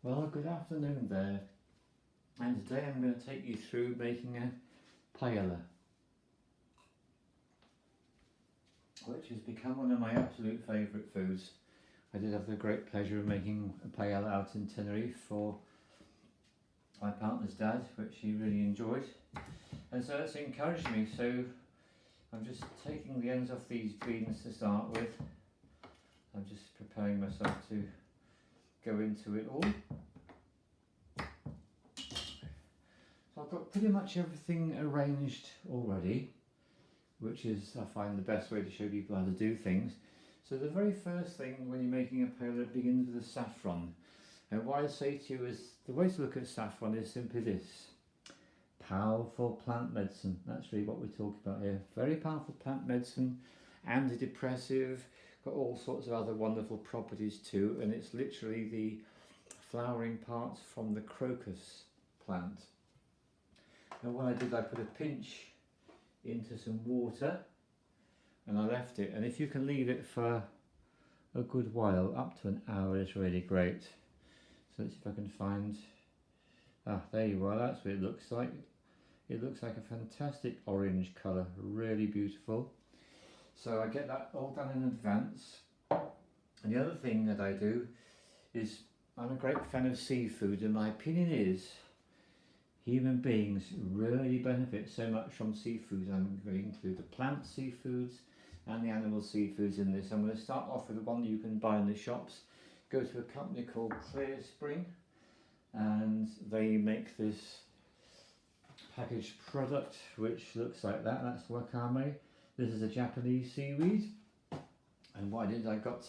Well, good afternoon there, and today I'm going to take you through making a paella, which has become one of my absolute favourite foods. I did have the great pleasure of making a paella out in Tenerife for my partner's dad, which he really enjoyed, and so it's encouraged me. So I'm just taking the ends off these beans to start with. I'm just preparing myself to go into it all. So I've got pretty much everything arranged already, which is, I find, the best way to show people how to do things. So the very first thing when you're making a paella begins with the saffron. And what I say to you is, the way to look at saffron is simply this: powerful plant medicine. That's really what we're talking about here. Very powerful plant medicine, antidepressive, got all sorts of other wonderful properties too, and it's literally the flowering parts from the crocus plant. And what I did, I put a pinch into some water and I left it, and if you can leave it for a good while, up to an hour, is really great. So let's see if I can find, there you are, that's what it looks like. It looks like a fantastic orange colour, really beautiful. So I get that all done in advance. And the other thing that I do is, I'm a great fan of seafood, and my opinion is human beings really benefit so much from seafood. I'm going to include the plant seafoods and the animal seafoods in this. I'm going to start off with the one that you can buy in the shops. Go to a company called Clear Spring, and they make this packaged product which looks like that. That's wakame. This is a Japanese seaweed, and what I did, I got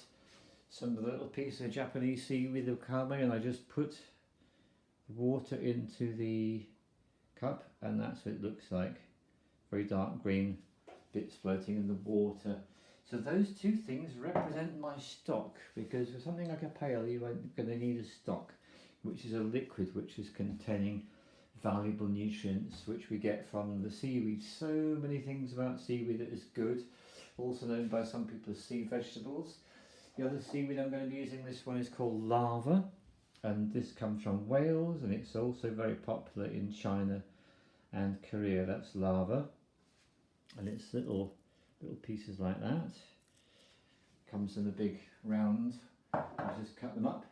some of the little piece of Japanese seaweed wakame, and I just put water into the cup, and that's what it looks like. Very dark green bits floating in the water. So those two things represent my stock, because for something like a paella you are going to need a stock, which is a liquid which is containing valuable nutrients which we get from the seaweed. So many things about seaweed that is good, also known by some people as sea vegetables. The other seaweed I'm going to be using, this one is called lava, and this comes from Wales, and it's also very popular in China and Korea. That's lava, and it's little pieces like that. Comes in a big round. I just cut them up.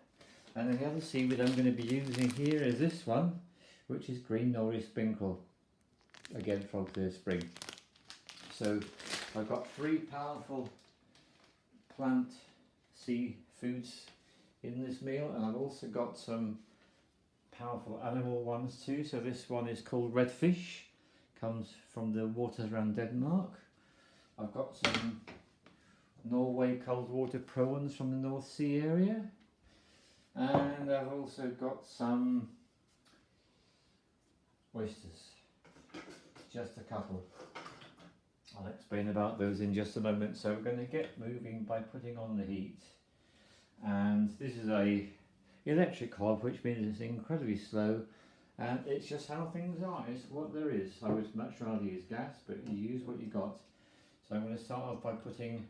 And then the other seaweed I'm going to be using here is this one, which is green nori sprinkle, again from Clear Spring. So I've got three powerful plant seafoods in this meal, and I've also got some powerful animal ones too. So this one is called redfish, comes from the waters around Denmark. I've got some Norway cold water prawns from the North Sea area, and I've also got some oysters, just a couple. I'll explain about those in just a moment. So we're going to get moving by putting on the heat, and this is a electric hob, which means it's incredibly slow, and it's just how things are. It's what there is. I would much rather use gas, but you use what you got. So I'm going to start off by putting,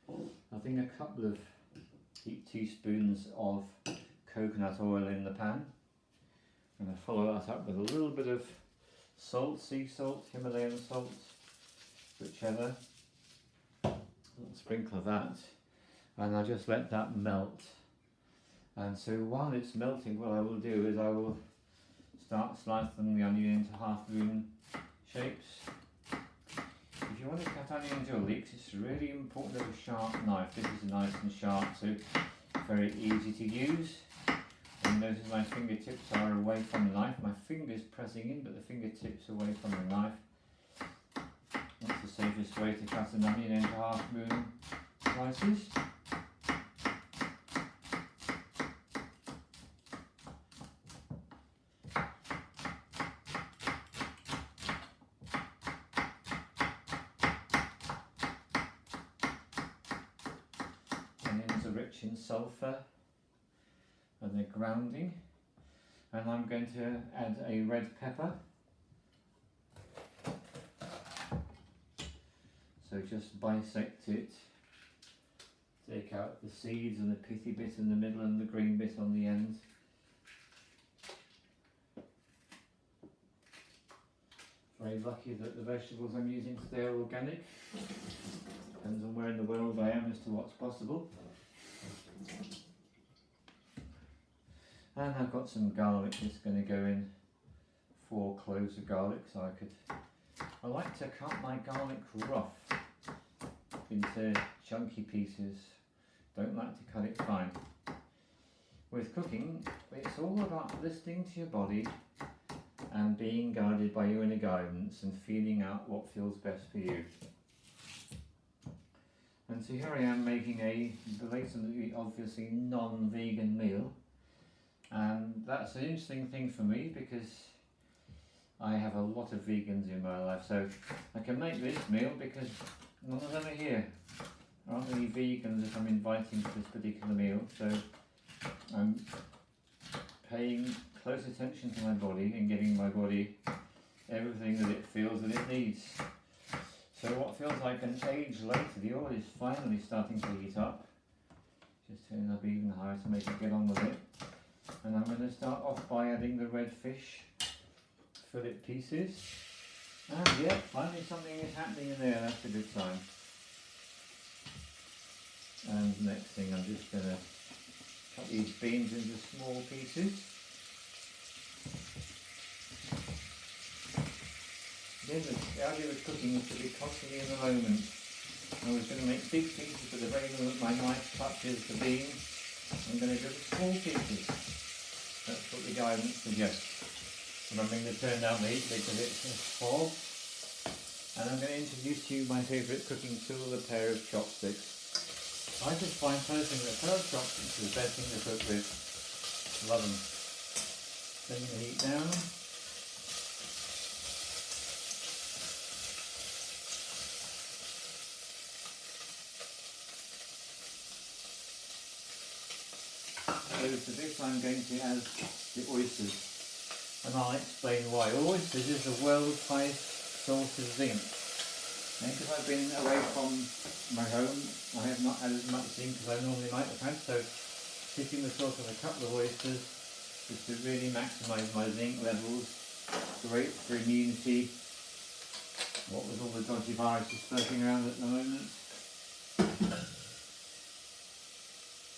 I think, a couple of teaspoons of coconut oil in the pan. I'm going to follow that up with a little bit of salt, sea salt, Himalayan salt, whichever. A little sprinkle of that, and I'll just let that melt. And so while it's melting, what I will do is I will start slicing the onion into half-moon shapes. If you want to cut onions or leeks, it's really important to have a sharp knife. This is nice and sharp, so very easy to use. And notice my fingertips are away from the knife. My finger's pressing in, but the fingertips away from the knife. That's the safest way to cut an onion into half-moon slices. Onions are rich in sulfur, and they're grounding. And I'm going to add a red pepper. So just bisect it, take out the seeds and the pithy bit in the middle and the green bit on the end. Very lucky that the vegetables I'm using today are organic. Depends on where in the world I am as to what's possible. And I've got some garlic that's going to go in, 4 cloves of garlic, so I like to cut my garlic rough into chunky pieces. Don't like to cut it fine. With cooking, it's all about listening to your body and being guided by your inner guidance and feeling out what feels best for you. And so here I am making a blatantly, obviously non-vegan meal, and that's an interesting thing for me because I have a lot of vegans in my life, so I can make this meal because none of them are here. There aren't any vegans that I'm inviting to this particular meal, so I'm paying close attention to my body and giving my body everything that it feels that it needs. So what feels like an age later, the oil is finally starting to heat up. Just turn it up even higher to make it get on with it. And I'm going to start off by adding the red fish fillet pieces. And yeah, finally something is happening in there, that's a good sign. And next thing, I'm just going to cut these beans into small pieces. Again, the idea of cooking is to be constantly in the moment. I was going to make big pieces, but the very moment my knife touches the bean, I'm going to do small pieces. That's what the guidance suggests. Remembering to turn down the heat because it's hot. And I'm going to introduce to you my favourite cooking tool, a pair of chopsticks. I just find personally that a pair of chopsticks is the best thing to cook with. Love them. Turning the heat down. So for this I'm going to add the oysters, and I'll explain why. Oysters is the world's highest source of zinc. And because I've been away from my home, I have not had as much zinc as I normally might have had, so sitting the salt of a couple of oysters is to really maximise my zinc levels. Great for immunity. What with all the dodgy viruses floating around at the moment.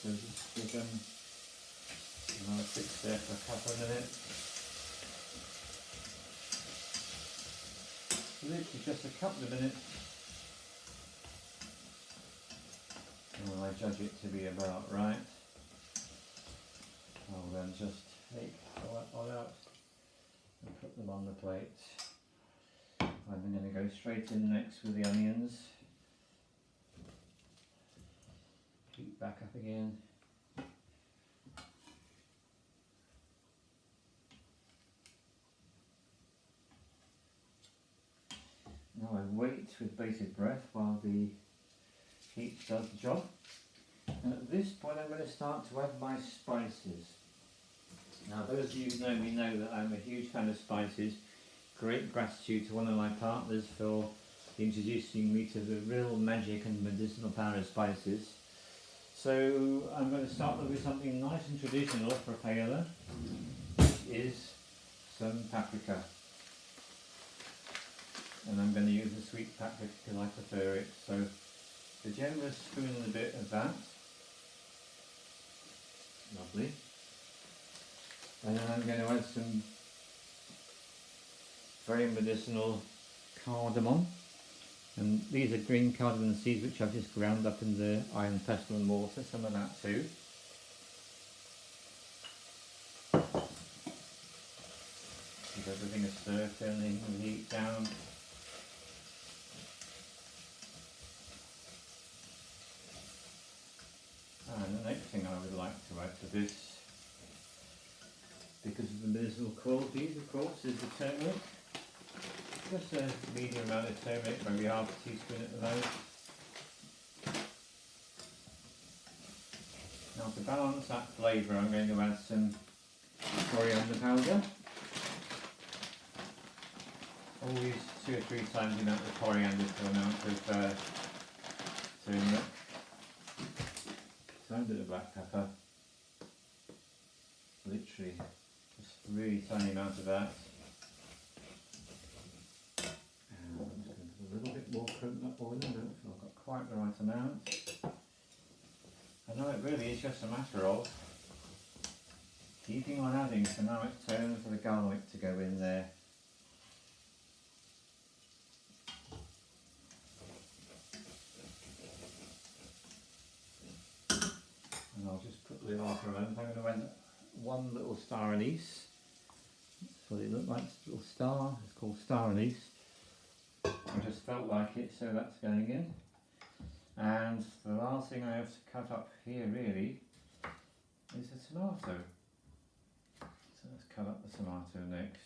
So just give them another fix there for a couple of minutes. Literally just a couple of minutes. And I judge it to be about right. I'll then just take all out and put them on the plate. I'm going to go straight in next with the onions. Heat back up again. Now I wait with bated breath while the heat does the job. And at this point I'm going to start to add my spices. Now those of you who know me know that I'm a huge fan of spices. Great gratitude to one of my partners for introducing me to the real magic and medicinal power of spices. So I'm going to start with something nice and traditional for paella, which is some paprika. And I'm going to use a sweet paprika because I prefer it. So a generous spoon and a bit of that. Lovely. And then I'm going to add some very medicinal cardamom. And these are green cardamom seeds which I've just ground up in the iron pestle and mortar, some of that too. Give everything a stir, turning the heat down. And the next thing I would like to add to this, because of the medicinal qualities of course, is the turmeric. Just a medium amount of turmeric, maybe half a teaspoon at the most. Now to balance that flavour I'm going to add some coriander powder. Always 2 or 3 times the amount of coriander per amount of turmeric. Tiny bit of black pepper. Literally just a really tiny amount of that. a little bit more coconut oil. I don't feel I've got quite the right amount. I know it really is just a matter of keeping on adding, so now it's time for the garlic to go in there. And I'll just put the lid on for a moment. I'm going to add one little star anise. That's what it looked like, a little star. It's called star anise. I just felt like it, so that's going in. And the last thing I have to cut up here really is a tomato. So let's cut up the tomato next.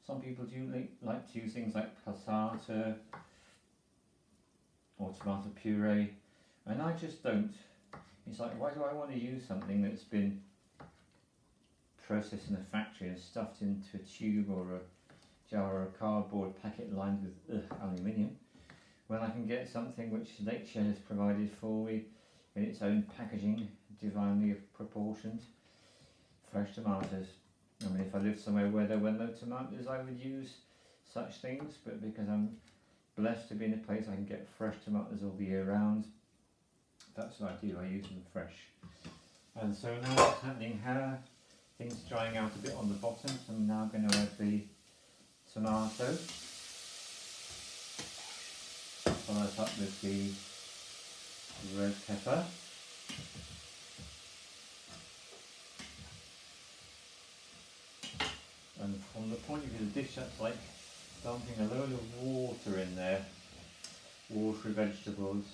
Some people do like to use things like passata or tomato puree, and I just don't. It's like, why do I want to use something that's been processed in a factory and stuffed into a tube or a jar or a cardboard packet lined with aluminium, when I can get something which nature has provided for me in its own packaging, divinely proportioned, fresh tomatoes. I mean, if I lived somewhere where there were no tomatoes, I would use such things, but because I'm blessed to be in a place I can get fresh tomatoes all the year round, that's what I do, I use them fresh. And so now what's happening here, things drying out a bit on the bottom, so I'm now going to add the tomato, follow it up with the red pepper, and from the point of view of the dish, that's like dumping a load of water in there, watery vegetables.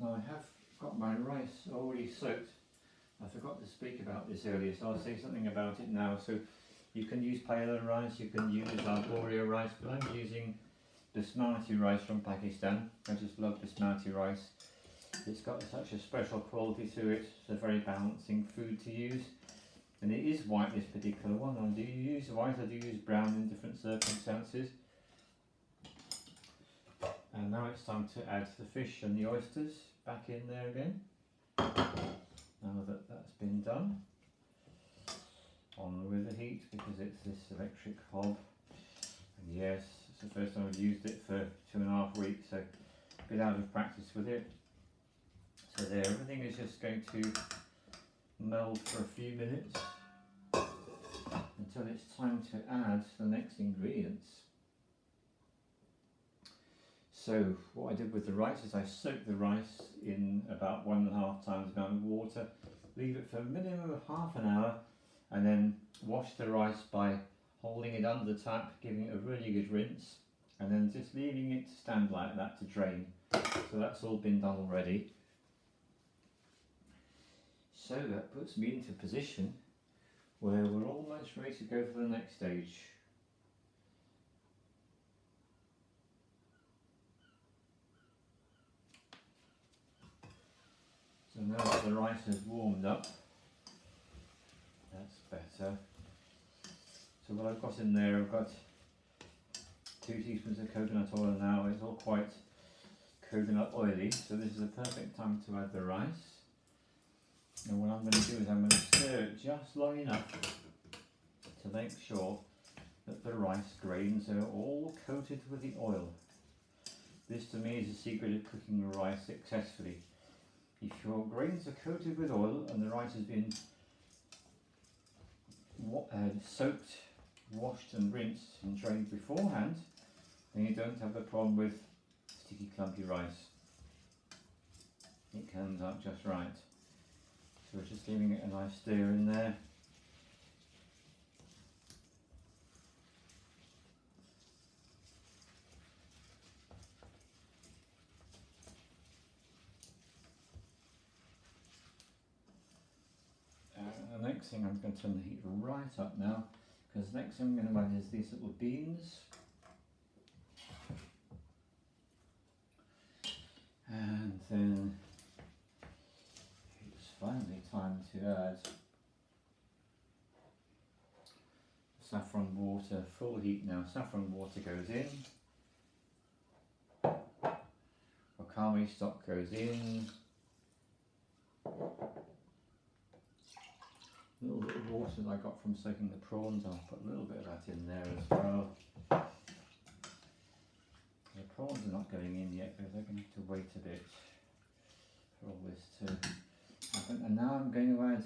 Now I have got my rice already soaked. I forgot to speak about this earlier, so I'll say something about it now. So you can use paella rice, you can use arborio rice, but I'm using basmati rice from Pakistan. I just love basmati rice. It's got such a special quality to it. It's a very balancing food to use. And it is white, this particular one. I do use white, I do use brown in different circumstances. And now it's time to add the fish and the oysters back in there again. Now that that's been done, on with the heat because it's this electric hob. And yes, it's the first time I've used it for 2.5 weeks, so a bit out of practice with it. So there, everything is just going to meld for a few minutes until it's time to add the next ingredients. So what I did with the rice is I soaked the rice in about 1.5 times the amount of water, leave it for a minimum of half an hour, and then wash the rice by holding it under the tap, giving it a really good rinse, and then just leaving it to stand like that to drain. So that's all been done already. So that puts me into a position where we're almost ready to go for the next stage. So now that the rice has warmed up, that's better. So what I've got in there, I've got 2 teaspoons of coconut oil now. It's all quite coconut oily, so this is a perfect time to add the rice. And what I'm going to do is I'm going to stir it just long enough to make sure that the rice grains are all coated with the oil. This to me is the secret of cooking rice successfully. If your grains are coated with oil and the rice has been soaked, washed and rinsed and drained beforehand, then you don't have the problem with sticky clumpy rice. It comes out just right. So we're just giving it a nice stir in there. The next thing, I'm going to turn the heat right up now, because the next thing I'm going to add is these little beans. And then it's finally time to add saffron water, full heat now. Saffron water goes in. Wakame stock goes in. A little bit of water that I got from soaking the prawns, I'll put a little bit of that in there as well. The prawns are not going in yet because they're going to have to wait a bit for all this to happen. And now I'm going to add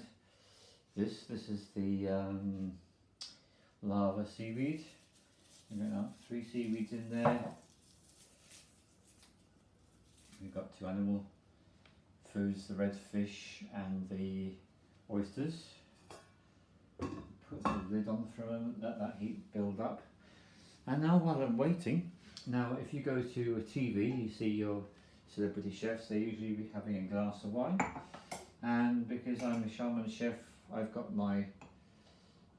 this. This is the lava seaweed. I'm going to add 3 seaweeds in there. We've got 2 animal foods, the red fish and the oysters. Put the lid on for a moment, let that heat build up. And now while I'm waiting, now if you go to a TV, you see your celebrity chefs, they usually be having a glass of wine. And because I'm a shaman chef, I've got my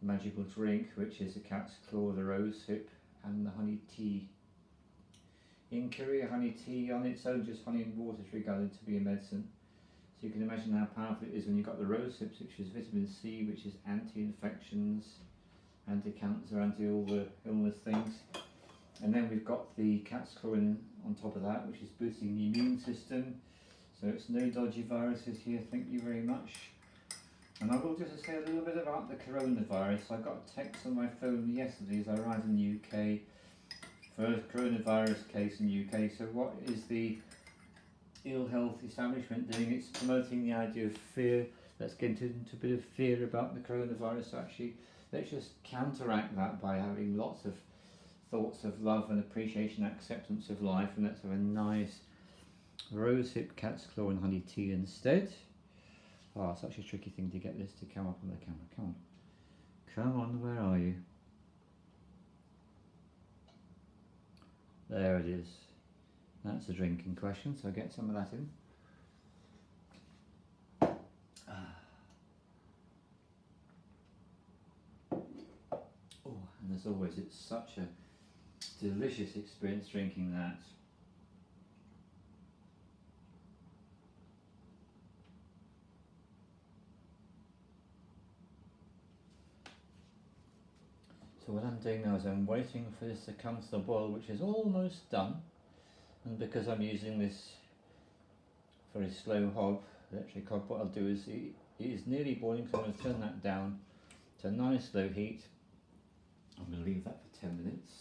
magical drink, which is the cat's claw, the rose hip and the honey tea. In Korea, honey tea on its own, just honey and water, is regarded to be a medicine. So you can imagine how powerful it is when you've got the rose hips, which is vitamin C, which is anti-infections, anti-cancer, anti-all the illness things. And then we've got the cat's claw on top of that, which is boosting the immune system. So it's no dodgy viruses here, thank you very much. And I will just say a little bit about the coronavirus. I got a text on my phone yesterday as I arrived in the UK. First coronavirus case in the UK. So what is the ill health establishment doing? It's promoting the idea of fear. Let's get into a bit of fear about the coronavirus. Actually, let's just counteract that by having lots of thoughts of love and appreciation, acceptance of life, and let's have a nice rosehip cat's claw and honey tea instead. Oh, it's such a tricky thing to get this to come up on the camera. Come on. Come on, where are you? There it is. That's the drink in question, so get some of that in. Oh, and as always, it's such a delicious experience drinking that. So what I'm doing now is I'm waiting for this to come to the boil, which is almost done. And because I'm using this very slow hob, electric hob, what I'll do is it is nearly boiling, so I'm going to turn that down to a nice low heat. I'm going to leave that for 10 minutes.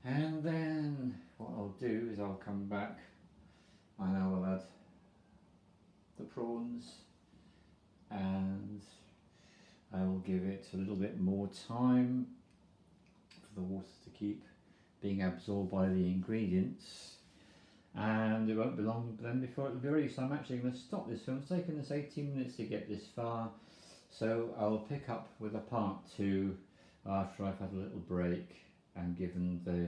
And then what I'll do is I'll come back and I will add the prawns and I will give it a little bit more time for the water to keep being absorbed by the ingredients, and it won't be long then before it'll be ready. So I'm actually going to stop this film. It's taken us 18 minutes to get this far, so I'll pick up with a part 2 after I've had a little break and given the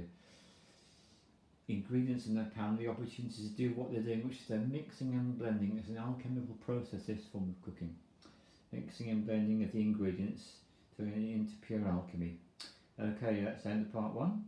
ingredients in the pan the opportunity to do what they're doing, which is they're mixing and blending. It's an alchemical process, this form of cooking. Mixing and blending of the ingredients, turning it into pure alchemy. Okay, that's the end of part 1.